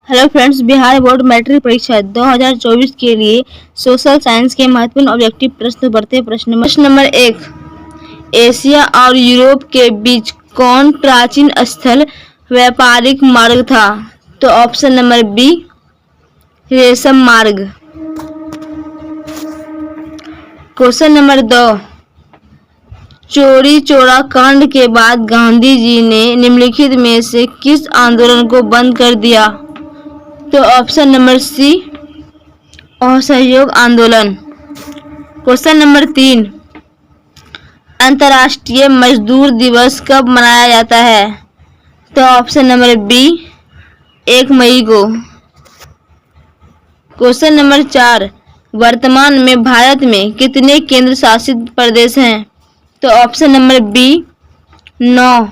Hello friends, Bihar board matric परीक्षा 2024 के लिए सोशल साइंस के महत्वपूर्ण ऑब्जेक्टिव प्रश्न बढ़ते प्रश्न नंबर 1। एशिया और यूरोप के बीच कौन प्राचीन स्थल व्यापारिक मार्ग था? तो ऑप्शन नंबर बी, रेशम मार्ग। Question number 2। चोरी चौरा कांड के बाद गांधी जी ने निम्नलिखित में से किस आंदोलन को बंद कर दिया? तो ऑप्शन नंबर सी, असहयोग आंदोलन। Question number 3। अंतर्राष्ट्रीय मजदूर दिवस कब मनाया जाता है? तो ऑप्शन नंबर बी, 1 मई को। Question number 4। वर्तमान में भारत में कितने केंद्र शासित प्रदेश हैं? तो option number B, 9।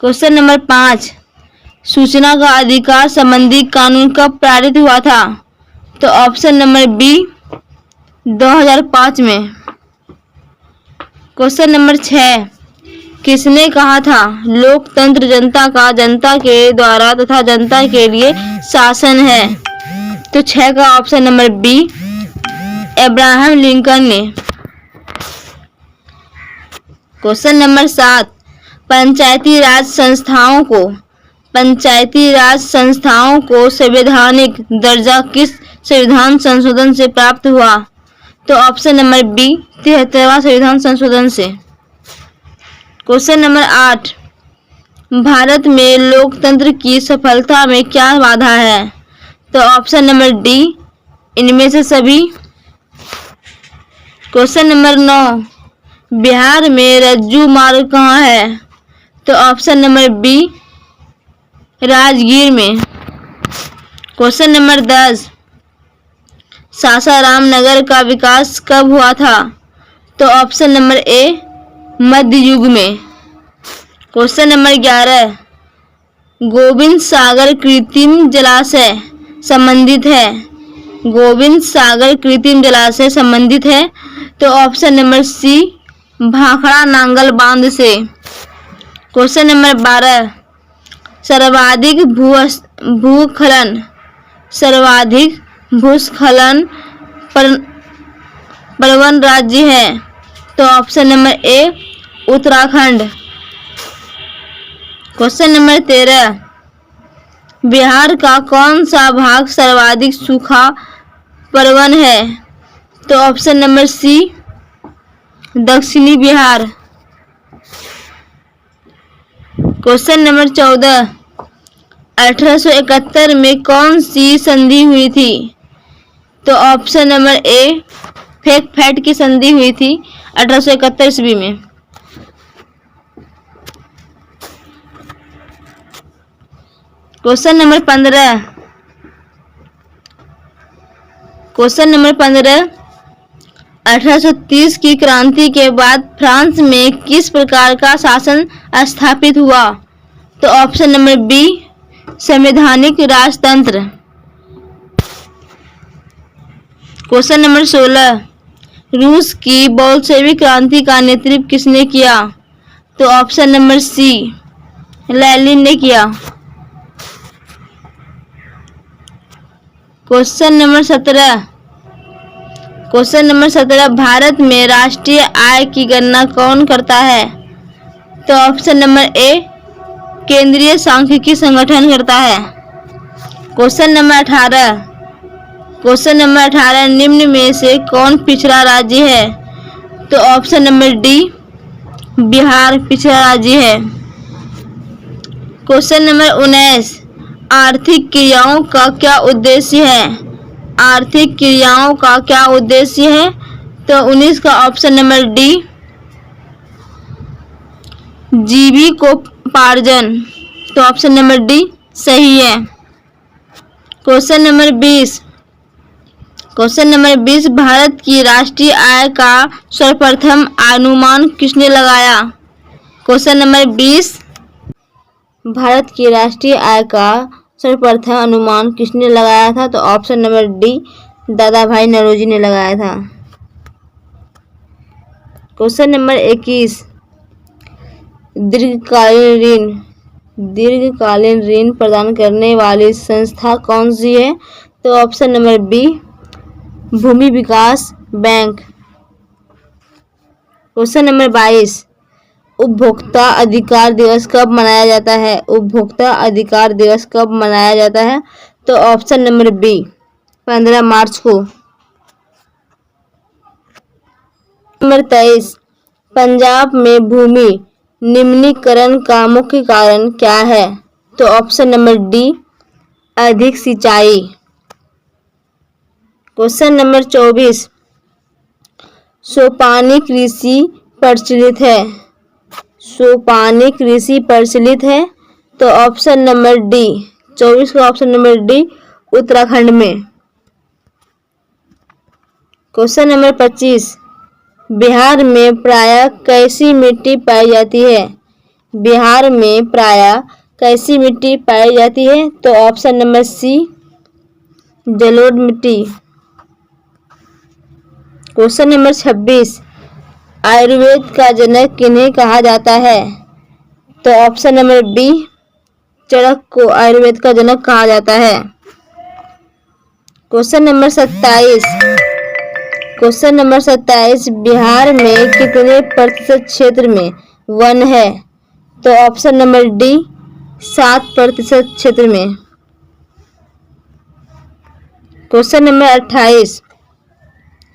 Question number 5। सूचना का अधिकार संबंधी कानून कब पारित हुआ था? तो ऑप्शन नंबर बी, 2005 में। Question number 6। किसने कहा था लोकतंत्र जनता का, जनता के द्वारा तथा जनता के लिए शासन है? तो 6 का option number B, Abraham Lincoln ने। Question number 7। पंचायती राज संस्थाओं को संवैधानिक दर्जा किस संविधान संशोधन से प्राप्त हुआ? तो ऑप्शन नंबर बी, 73वां संविधान संशोधन से। Question number 8। भारत में लोकतंत्र की सफलता में क्या बाधा है? तो ऑप्शन नंबर डी, इनमें से सभी। Question number 9। बिहार में रज्जू मार्ग कहाँ है? तो ऑप्शन नंबर बी, राजगीर में। Question number 10। सासाराम नगर का विकास कब हुआ था? तो ऑप्शन नंबर ए, मध्य युग में। Question number 11। गोविंद सागर कृत्रिम जलाशय संबंधित है? गोविंद सागर कृत्रिम जलाशय संबंधित है तो option number C, Bhakra Nangal बांध से। Question number 12। सर्वाधिक भूस्खलन प्रवण राज्य है? तो option number A, Uttarakhand. Question number 13। Bihar का कौन सा भाग सर्वाधिक सूखा प्रवण है? तो ऑप्शन नंबर सी, दक्षिणी बिहार। Question number 14। 1871 में कौन सी संधि हुई थी? तो ऑप्शन नंबर ए, फेक-फैट की संधि हुई थी 1871 ईस्वी में। Question number 15। Question number 15। 1830 की क्रांति के बाद फ्रांस में किस प्रकार का शासन स्थापित हुआ? तो ऑप्शन नंबर बी, संवैधानिक राजतंत्र। Question number 16। रूस की बोल्शेविक क्रांति का नेतृत्व किसने किया? तो ऑप्शन नंबर सी, लेनिन ने किया। Question number 17। Question number 17। Bharat में राष्ट्रीय आय की गणना कौन करता है? तो ऑप्शन नंबर ए, केंद्रीय सांख्यिकी संगठन करता है। Question number 18। Question number 18। निम्न में से कौन पिछड़ा राज्य है? तो ऑप्शन नंबर डी, बिहार पिछड़ा राज्य है। Question number 19। आर्थिक क्रियाओं का क्या उद्देश्य है? आर्थिक क्रियाओं का क्या उद्देश्य है? तो 19 का ऑप्शन नंबर डी, जीविकोपार्जन। तो ऑप्शन नंबर डी सही है। Question number 20। Question number 20। Bharat की राष्ट्रीय आय का सर्वप्रथम अनुमान किसने लगाया? Question number 20। भारत की राष्ट्रीय आय का सर्वप्रथम अनुमान किसने लगाया था? तो ऑप्शन नंबर डी, दादा भाई नौरोजी ने लगाया था। Question number 21। दीर्घकालीन ऋण दीर्घकालीन ऋण प्रदान करने वाली संस्था कौन सी है? तो ऑप्शन नंबर बी, भूमि विकास बैंक। क्वेश्चन नंबर 22, उपभोक्ता अधिकार दिवस कब मनाया जाता है? उपभोक्ता अधिकार दिवस कब मनाया जाता है? तो ऑप्शन नंबर बी, 15 मार्च को। नंबर 23, पंजाब में भूमि निम्नीकरण का मुख्य कारण क्या है? तो ऑप्शन नंबर डी, अधिक सिंचाई। क्वेश्चन नंबर 24, सोपानी कृषि प्रचलित है? सोपानी कृषि प्रचलित है? तो ऑप्शन नंबर डी, 24 का ऑप्शन नंबर डी, उत्तराखंड में। क्वेश्चन नंबर 25, बिहार में प्रायः कैसी मिट्टी पाई जाती है? बिहार में प्रायः कैसी मिट्टी पाई जाती है? तो ऑप्शन नंबर सी, जलोढ़ मिट्टी। क्वेश्चन नंबर 26, आयुर्वेद का जनक किन्हें कहा जाता है? तो ऑप्शन नंबर बी, चरक को आयुर्वेद का जनक कहा जाता है। Question number 27, question number 27, Bihar में कितने प्रतिशत क्षेत्र में वन है? तो ऑप्शन नंबर डी, 7% क्षेत्र में। क्वेश्चन नंबर 28,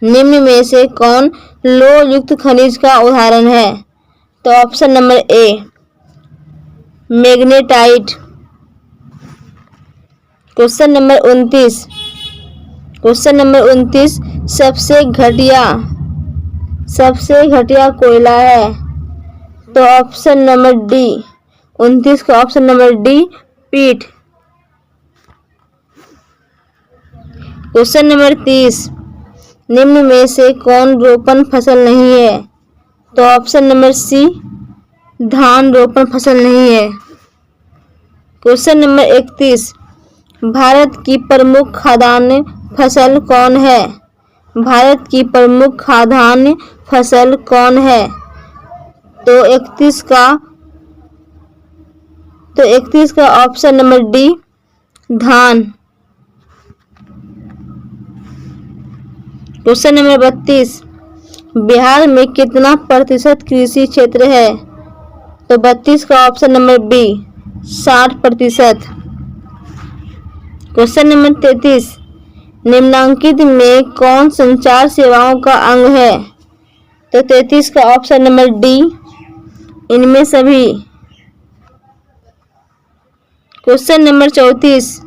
निम्न में से कौन लोह युक्त खनिज का उदाहरण है? तो ऑप्शन नंबर ए, magnetite. Question number 29, question number 29, सबसे घटिया कोयला है? तो ऑप्शन नंबर डी, 29 का ऑप्शन नंबर डी, पीट। क्वेश्चन नंबर 30, निम्न में से कौन रोपण फसल नहीं है? तो ऑप्शन नंबर सी, धान रोपण फसल नहीं है। क्वेश्चन नंबर 31, भारत की प्रमुख खाद्यान्न फसल कौन है? भारत की प्रमुख खाद्यान्न फसल कौन है? तो 31 का ऑप्शन नंबर डी, धान। क्वेश्चन नंबर 32, बिहार में कितना प्रतिशत कृषि क्षेत्र है? तो 32 का option number B, 60%। Question number 33, निम्नलिखित में कौन संचार सेवाओं का अंग है? तो 33 का ऑप्शन नंबर डी, इनमें सभी। क्वेश्चन नंबर 34,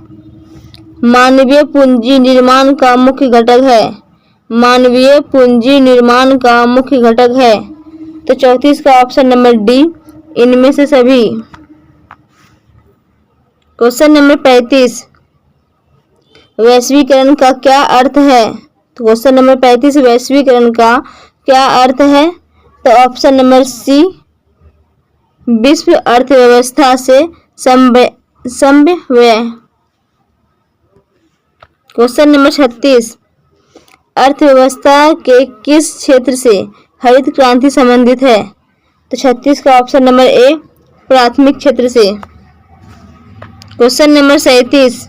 मानवीय पूंजी निर्माण का मुख्य घटक है? मानवीय पूंजी निर्माण का मुख्य घटक है? तो 34 का ऑप्शन नंबर डी, इनमें से सभी। क्वेश्चन नंबर 35, वैश्वीकरण का क्या अर्थ है? तो क्वेश्चन नंबर 35, वैश्वीकरण का क्या अर्थ है? तो ऑप्शन नंबर सी, विश्व अर्थव्यवस्था से समन्वय। क्वेश्चन नंबर 36, अर्थव्यवस्था के किस क्षेत्र से हरित क्रांति संबंधित है? तो 36 का ऑप्शन नंबर ए, प्राथमिक क्षेत्र से। क्वेश्चन नंबर 37,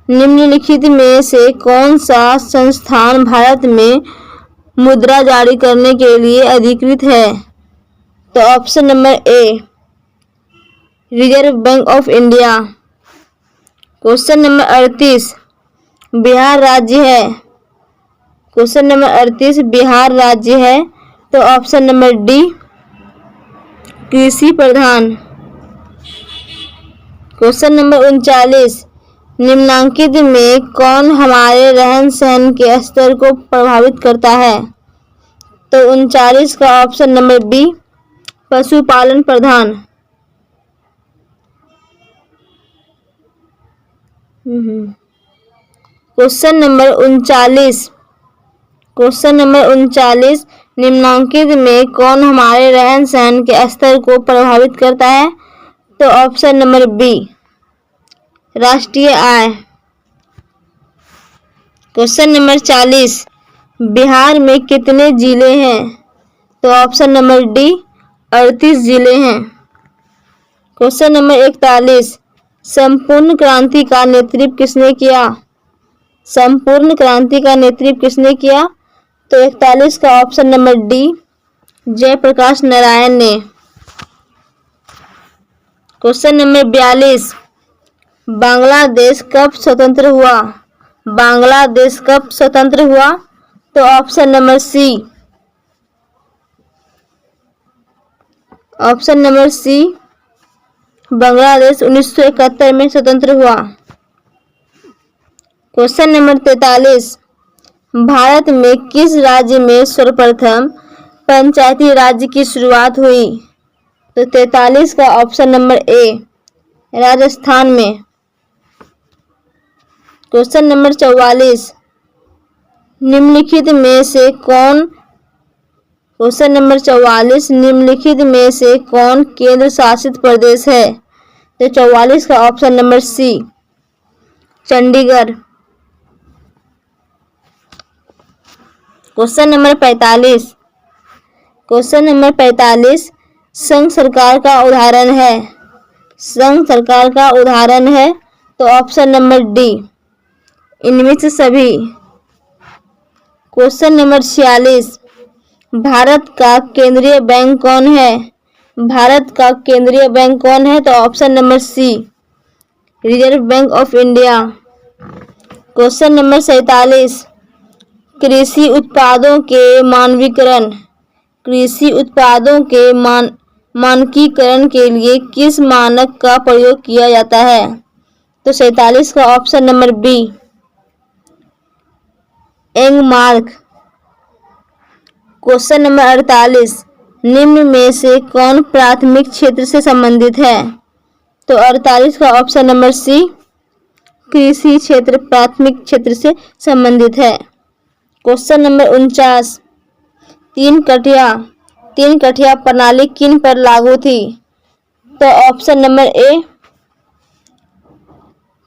निम्नलिखित में से कौन सा संस्थान भारत में मुद्रा जारी करने के लिए अधिकृत है? तो option number A, reserve Bank of India. Question number 38, Bihar राज्य है? क्वेश्चन नंबर 38, बिहार राज्य है? तो ऑप्शन नंबर डी, कृषि प्रधान। क्वेश्चन नंबर 39, निम्नलिखित में कौन हमारे रहन सहन के स्तर को प्रभावित करता है? तो 39 का ऑप्शन नंबर बी, पशुपालन प्रधान। क्वेश्चन नंबर 39, क्वेश्चन नंबर 39, निम्नलिखित में कौन हमारे रहन सहन के स्तर को प्रभावित करता है? तो ऑप्शन नंबर बी, राष्ट्रीय आय। क्वेश्चन नंबर 40, बिहार में कितने जिले हैं? तो ऑप्शन नंबर डी, 38 जिले हैं। क्वेश्चन नंबर 41, संपूर्ण क्रांति का नेतृत्व किसने किया? संपूर्ण क्रांति का नेतृत्व किसने किया? तो 41 का option number D, Jayaprakash Narayan ने। क्वेश्चन नंबर 42, बांग्लादेश कब स्वतंत्र हुआ? बांग्लादेश कब स्वतंत्र हुआ? तो option number C, option number C, Bangladesh 1971 में स्वतंत्र हुआ। क्वेश्चन नंबर 43, भारत में किस राज्य में सर्वप्रथम पंचायती राज्य की शुरुआत हुई? तो 43 का ऑप्शन नंबर ए, राजस्थान में। क्वेश्चन नंबर 44, निम्नलिखित में से कौन क्वेश्चन नंबर 44, निम्नलिखित में से कौन केंद्र शासित प्रदेश है? तो 44 का option number C, Chandigarh. Question number 45, question number 45, संघ सरकार का उदाहरण है। संघ सरकार का उदाहरण है तो ऑप्शन नंबर डी, इनमें से सभी। क्वेश्चन नंबर 46, भारत का केंद्रीय बैंक कौन है? भारत का केंद्रीय बैंक कौन है? तो option number C, Reserve Bank of India. Question number 47, कृषि उत्पादों के मानकीकरण, कृषि उत्पादों के मानकीकरण के लिए किस मानक का प्रयोग किया जाता है? तो 47 का option number B, Agmark. Question number 48, निम्न में से कौन प्राथमिक क्षेत्र से संबंधित है? तो 48 का ऑप्शन नंबर सी, कृषि क्षेत्र प्राथमिक क्षेत्र से संबंधित है। क्वेश्चन नंबर 49, तीन कठिया प्रणाली किन पर लागू थी? तो ऑप्शन नंबर ए,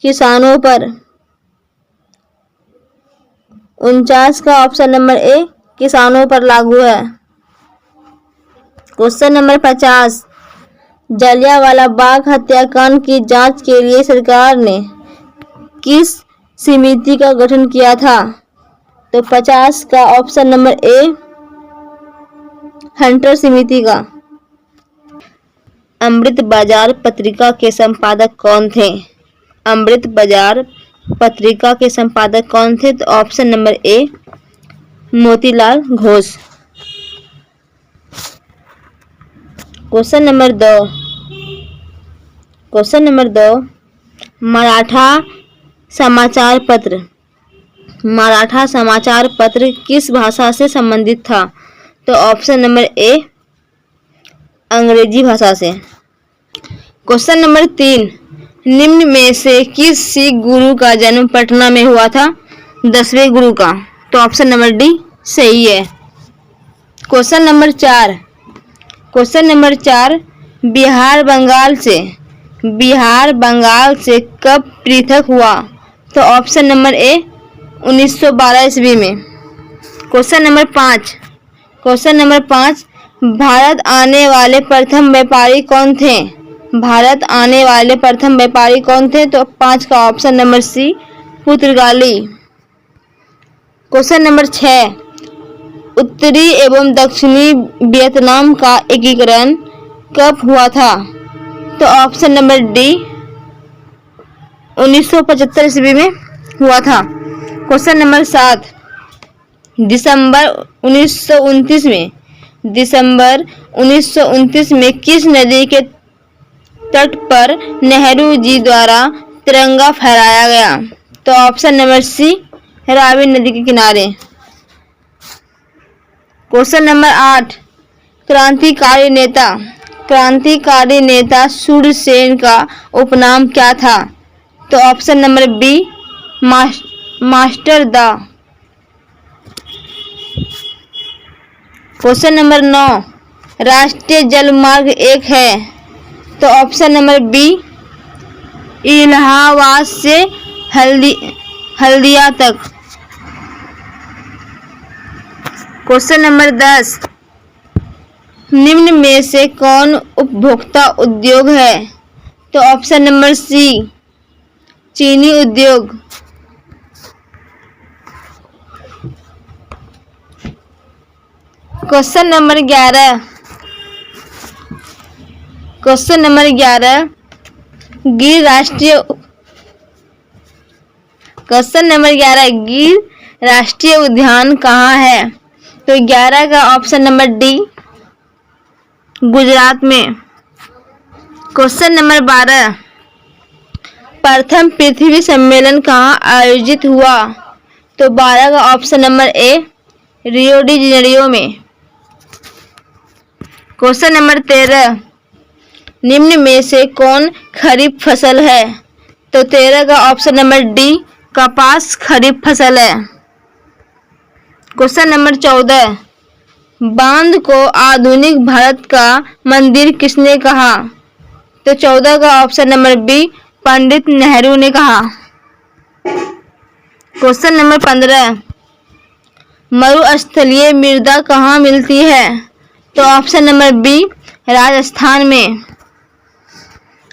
किसानों पर। 49 का ऑप्शन नंबर ए, किसानों पर लागू है। क्वेश्चन नंबर 50, जलियांवाला बाग हत्याकांड की जांच के लिए सरकार ने किस समिति का गठन किया था? तो 50 का ऑप्शन नंबर ए, हंटर समिति का। अमृत बाजार पत्रिका के संपादक कौन थे? अमृत बाजार पत्रिका के संपादक कौन थे? तो ऑप्शन नंबर ए, Motilal Ghosh. Question number 2, question number 2, Maratha समाचार पत्र, मराठा समाचार पत्र किस भाषा से संबंधित था? तो ऑप्शन नंबर ए, अंग्रेजी भाषा से। क्वेश्चन नंबर 3, निम्न में से किस सिख गुरु का जन्म पटना में हुआ था? 10वें गुरु का। तो ऑप्शन नंबर डी सही है। Question number 4, question number 4, Bihar Bengal से कब पृथक हुआ? तो ऑप्शन नंबर ए, 1912 ईस्वी में। Question number 5, question number 5, Bharat आने वाले प्रथम व्यापारी कौन थे? भारत आने वाले प्रथम व्यापारी कौन थे? तो 5 का ऑप्शन नंबर सी, पुर्तगाली। क्वेश्चन नंबर 6, उत्तरी एवं दक्षिणी वियतनाम का एकीकरण कब हुआ था? तो ऑप्शन नंबर डी, 1975 ईस्वी में हुआ था। क्वेश्चन नंबर 7, दिसंबर 1929 में किस नदी के तट पर नेहरू जी द्वारा तिरंगा फहराया गया? तो ऑप्शन नंबर सी, रावी नदी के किनारे। क्वेश्चन नंबर 8, क्रांतिकारी नेता सूर्यसेन का उपनाम क्या था? तो ऑप्शन नंबर बी, मास्टर दा। क्वेश्चन नंबर 9, राष्ट्रीय जलमार्ग 1 है। तो ऑप्शन नंबर बी, इलाहाबाद से हल्दिया तक। क्वेश्चन नंबर 10, निम्न में से कौन उपभोक्ता उद्योग है? तो ऑप्शन नंबर सी चीनी उद्योग। क्वेश्चन नंबर 11 गिर राष्ट्रीय उद्यान कहाँ है? तो 11 का ऑप्शन नंबर डी गुजरात में। क्वेश्चन नंबर 12 प्रथम पृथ्वी सम्मेलन कहाँ आयोजित हुआ? तो 12 का ऑप्शन नंबर ए रियो डी जेनेरियो में। क्वेश्चन नंबर 13 निम्न में से कौन खरीफ फसल है? तो 13 का ऑप्शन नंबर डी कपास खरीफ फसल है। क्वेश्चन नंबर 14 बांध को आधुनिक भारत का मंदिर किसने कहा? तो 14 का option number B Pandit Nehru ने कहा। क्वेश्चन नंबर 15 मरुस्थलीय मृदा कहाँ मिलती है? तो ऑप्शन नंबर बी राजस्थान में।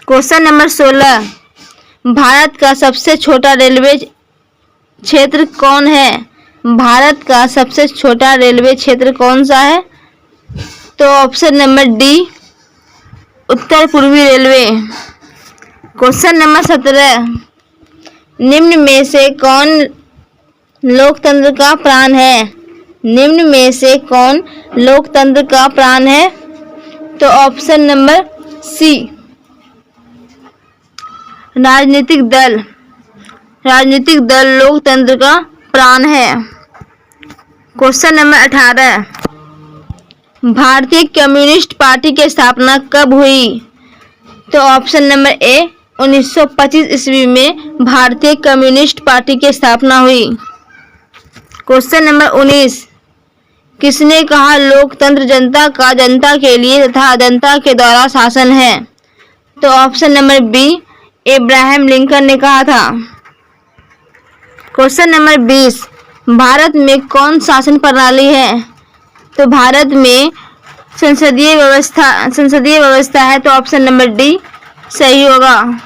क्वेश्चन नंबर 16 भारत का सबसे छोटा रेलवे क्षेत्र कौन है? भारत का सबसे छोटा रेलवे क्षेत्र कौन सा है? तो ऑप्शन नंबर डी उत्तर पूर्वी रेलवे। क्वेश्चन नंबर 17 निम्न में से कौन लोकतंत्र का प्राण है? निम्न में से कौन लोकतंत्र का प्राण है? तो ऑप्शन नंबर सी राजनीतिक दल लोकतंत्र का प्राण है। क्वेश्चन नंबर 18 भारतीय कम्युनिस्ट पार्टी की स्थापना कब हुई? तो ऑप्शन नंबर ए 1925 ईस्वी में भारतीय कम्युनिस्ट पार्टी की स्थापना हुई। क्वेश्चन नंबर 19 किसने कहा लोकतंत्र जनता का जनता के लिए तथा जनता के द्वारा शासन है? तो option number B Abraham Lincoln ने कहा था। क्वेश्चन नंबर 20 भारत में कौन शासन प्रणाली है? तो भारत में संसदीय व्यवस्था है। तो ऑप्शन नंबर डी सही होगा।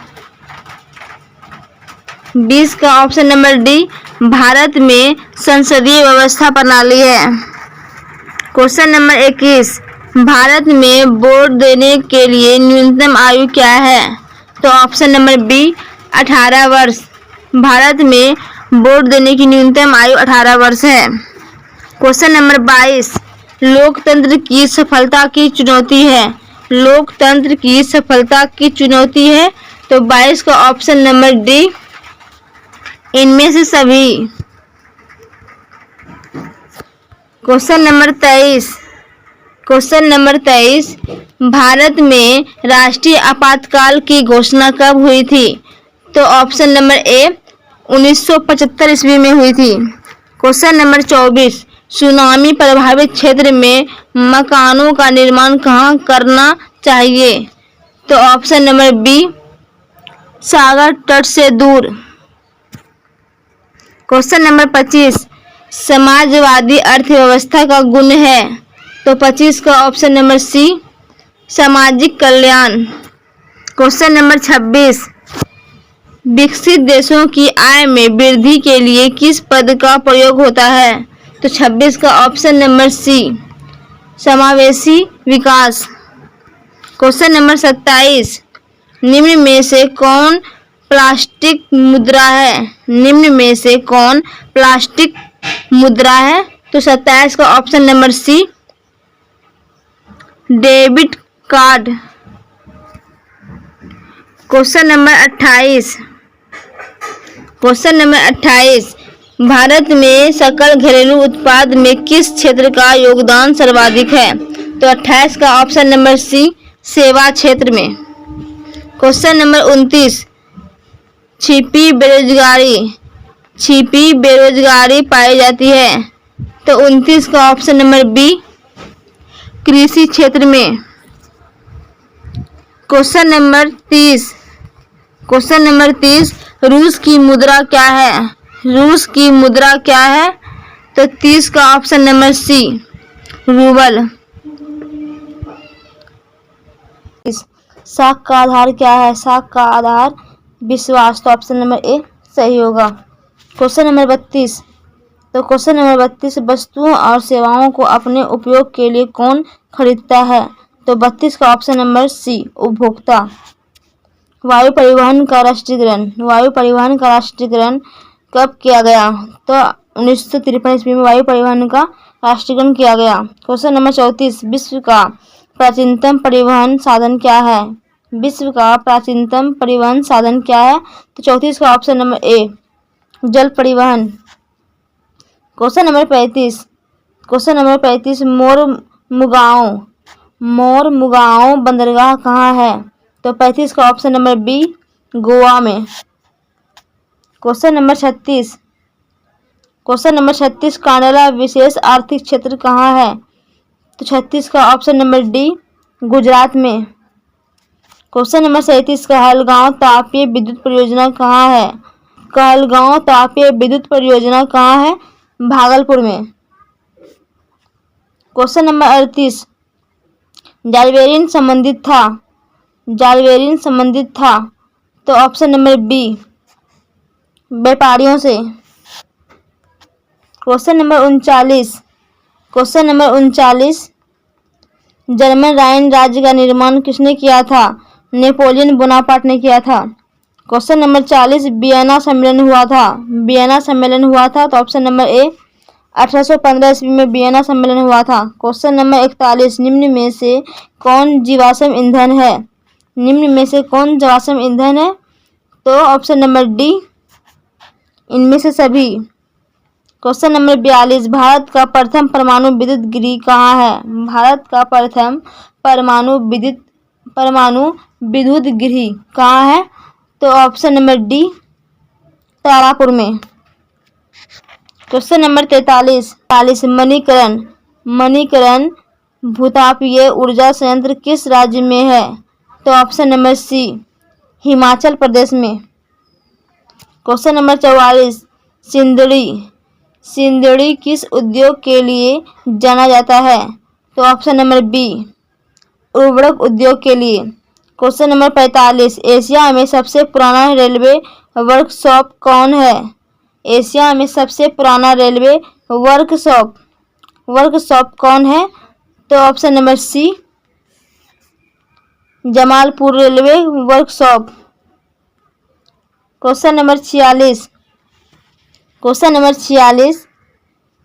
20 का ऑप्शन नंबर डी भारत में संसदीय व्यवस्था प्रणाली है। क्वेश्चन नंबर 21 भारत में वोट देने के लिए न्यूनतम आयु क्या है? तो ऑप्शन नंबर बी 18 वर्ष। भारत में वोट देने की न्यूनतम आयु 18 वर्ष है। क्वेश्चन नंबर 22 लोकतंत्र की सफलता की चुनौती है। लोकतंत्र की सफलता की चुनौती है। तो 22 का ऑप्शन नंबर डी इनमें से सभी। क्वेश्चन नंबर 23 भारत में राष्ट्रीय आपातकाल की घोषणा कब हुई थी? तो ऑप्शन नंबर ए 1975 ईस्वी में हुई थी। क्वेश्चन नंबर 24 सुनामी प्रभावित क्षेत्र में मकानों का निर्माण कहाँ करना चाहिए? तो ऑप्शन नंबर बी सागर तट से दूर। क्वेश्चन नंबर 25 समाजवादी अर्थव्यवस्था का गुण है। तो 25 का ऑप्शन नंबर सी सामाजिक कल्याण। क्वेश्चन नंबर 26 विकसित देशों की आय में वृद्धि के लिए किस पद का प्रयोग होता है? तो 26 का ऑप्शन नंबर सी समावेशी विकास। क्वेश्चन नंबर 27 निम्न में से कौन प्लास्टिक मुद्रा है? निम्न में से कौन प्लास्टिक मुद्रा है? तो 27 का option number C debit card. Question number 28 Bharat में सकल घरेलू उत्पाद में किस क्षेत्र का योगदान सर्वाधिक है? तो 28 का ऑप्शन नंबर सी सेवा क्षेत्र में। क्वेश्चन नंबर 29 छिपी बेरोजगारी पाई जाती है। तो 29 का ऑप्शन नंबर बी कृषि क्षेत्र में। क्वेश्चन नंबर 30 रूस की मुद्रा क्या है? तो 30 का ऑप्शन नंबर सी रूबल। साख का आधार क्या है? साख का आधार विश्वास। तो ऑप्शन नंबर ए सही होगा। Question number 32। तो क्वेश्चन नंबर 32, वस्तुओं और सेवाओं को अपने उपयोग के लिए कौन खरीदता है? तो 32 का ऑप्शन नंबर सी उपभोक्ता। वायु परिवहन का राष्ट्रीयकरण, वायु परिवहन का राष्ट्रीयकरण कब किया गया? तो 1953 ईस्वी में वायु परिवहन का राष्ट्रीयकरण किया गया। क्वेश्चन नंबर 34, विश्व का प्राचीनतम परिवहन साधन क्या है? विश्व का प्राचीनतम परिवहन साधन क्या है? तो 34 का ऑप्शन नंबर ए जल परिवहन। Question number 35, question number 35, Mormugao बंदरगाह कहाँ है? तो 35 का ऑप्शन नंबर बी गोवा में। Question number 36, question number 36, Kandla विशेष आर्थिक क्षेत्र कहाँ है? तो 36 का ऑप्शन नंबर डी गुजरात में। क्वेश्चन नंबर 37, कहलगांव तापीय विद्युत परियोजना कहाँ है? कहलगांव तापीय विद्युत परियोजना कहाँ है? भागलपुर में। क्वेश्चन नंबर 38, जालवेरिन संबंधित था। तो ऑप्शन नंबर बी व्यापारियों से। Question number 39, question number 39, German Rhine राज्य का निर्माण किसने किया था? नेपोलियन बोनापार्ट ने किया था। क्वेश्चन नंबर 40, वियना सम्मेलन हुआ था। वियना सम्मेलन हुआ था। तो ऑप्शन नंबर ए 1815 ईस्वी में वियना सम्मेलन हुआ था। क्वेश्चन नंबर 41, निम्न में से कौन जीवाश्म ईंधन है? निम्न में से कौन जीवाश्म ईंधन है? तो ऑप्शन नंबर डी इनमें से सभी। क्वेश्चन नंबर 42, भारत का प्रथम परमाणु विद्युत गृह कहाँ है? भारत का प्रथम परमाणु विद्युत गृह कहाँ है? तो ऑप्शन नंबर डी तारापुर में। क्वेश्चन नंबर 43, मणिकरण भूतापीय ऊर्जा संयंत्र किस राज्य में है? तो ऑप्शन नंबर सी हिमाचल प्रदेश में। क्वेश्चन नंबर 44, सिंदड़ी किस उद्योग के लिए जाना जाता है? तो ऑप्शन नंबर बी उर्वरक उद्योग के लिए। क्वेश्चन नंबर 45, एशिया में सबसे पुराना रेलवे वर्कशॉप कौन है? एशिया में सबसे पुराना रेलवे वर्कशॉप कौन है? तो option number C Jamalpur railway workshop. Question number 46,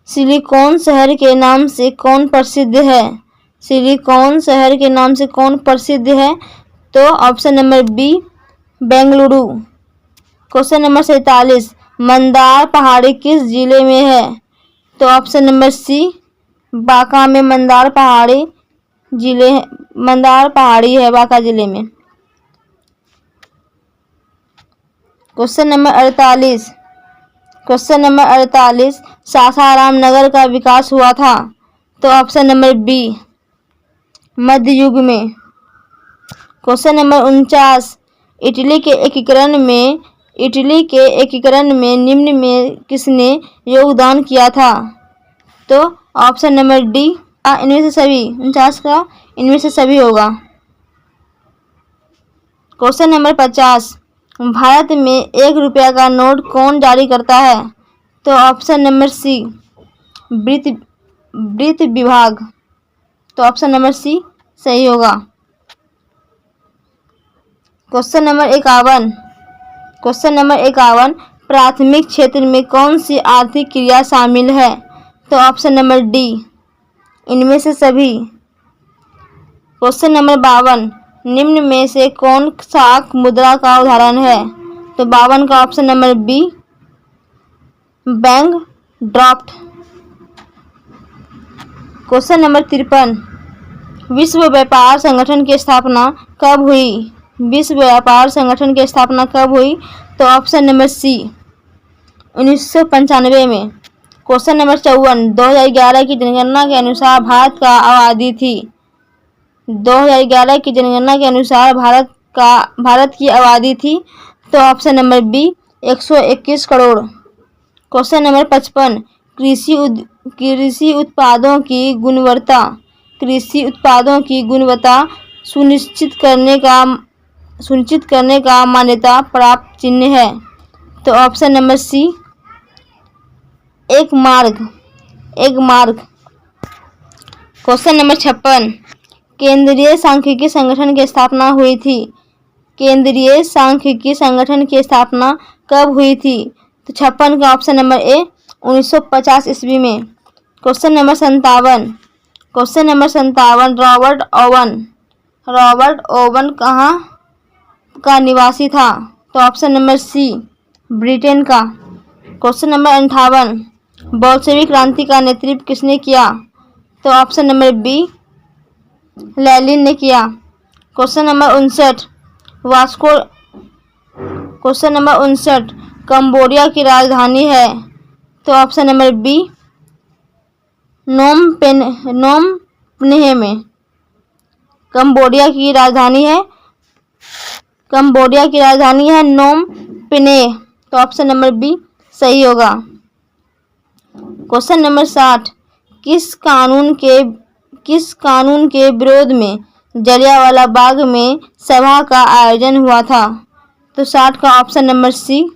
silicon शहर के नाम से कौन प्रसिद्ध है? सिलिकॉन शहर के नाम से कौन प्रसिद्ध है? तो option number B Bengaluru. Question number 47, Mandar पहाड़ी किस जिले में है? तो ऑप्शन नंबर सी बांका में मंदार पहाड़ी है बांका जिले में। क्वेश्चन नंबर 48, सासाराम नगर का विकास हुआ था। तो ऑप्शन नंबर बी मध्य युग में। क्वेश्चन नंबर 49, इटली के एकीकरण में निम्न में किसने योगदान किया था? तो ऑप्शन नंबर डी इनमें से सभी। 49 का इनमें से सभी होगा। क्वेश्चन नंबर 50, भारत में 1 रुपया का नोट कौन जारी करता है? तो ऑप्शन नंबर सी वित्त विभाग। तो ऑप्शन नंबर सी सही होगा। क्वेश्चन नंबर 51, प्राथमिक क्षेत्र में कौन सी आर्थिक क्रिया शामिल है? तो ऑप्शन नंबर डी इनमें से सभी। क्वेश्चन नंबर 52, निम्न में से कौन शाक मुद्रा का उदाहरण है? तो 52 का option number B bank draft. Question number 53, विश्व व्यापार संगठन की स्थापना कब हुई? विश्व व्यापार संगठन की स्थापना कब हुई? तो ऑप्शन नंबर सी 1995 में। क्वेश्चन नंबर 54, 2011 की जनगणना के अनुसार भारत का आबादी थी। 2011 की जनगणना के अनुसार भारत की आबादी थी। तो option number B 121 crore. Question number 55, कृषि उत्पादों की गुणवत्ता सुनिश्चित करने का मान्यता प्राप्त चिन्ह है? तो ऑप्शन नंबर सी, एक मार्ग। क्वेश्चन नंबर 56, केंद्रीय सांख्यिकी संगठन की स्थापना हुई थी? केंद्रीय सांख्यिकी संगठन की स्थापना कब हुई थी? तो 56 का ऑप्शन नंबर ए 1950 ईस्वी में। क्वेश्चन नंबर 57, रॉबर्ट ओवन कहाँ का निवासी था? तो ऑप्शन नंबर सी, ब्रिटेन का। क्वेश्चन नंबर 58, बोल्शेविक क्रांति का नेतृत्व किसने किया? तो ऑप्शन नंबर बी, लेनिन ने किया। क्वेश्चन नंबर 59, कंबोडिया की राजधानी है? तो ऑप्शन नंबर बी, नोम पेन्हेम। कंबोडिया की राजधानी है नोम पेन्हे। तो ऑप्शन नंबर बी सही होगा। क्वेश्चन नंबर 60, किस कानून के विरोध में जलियांवाला बाग में सभा का आयोजन हुआ था? तो 60 का ऑप्शन नंबर सी,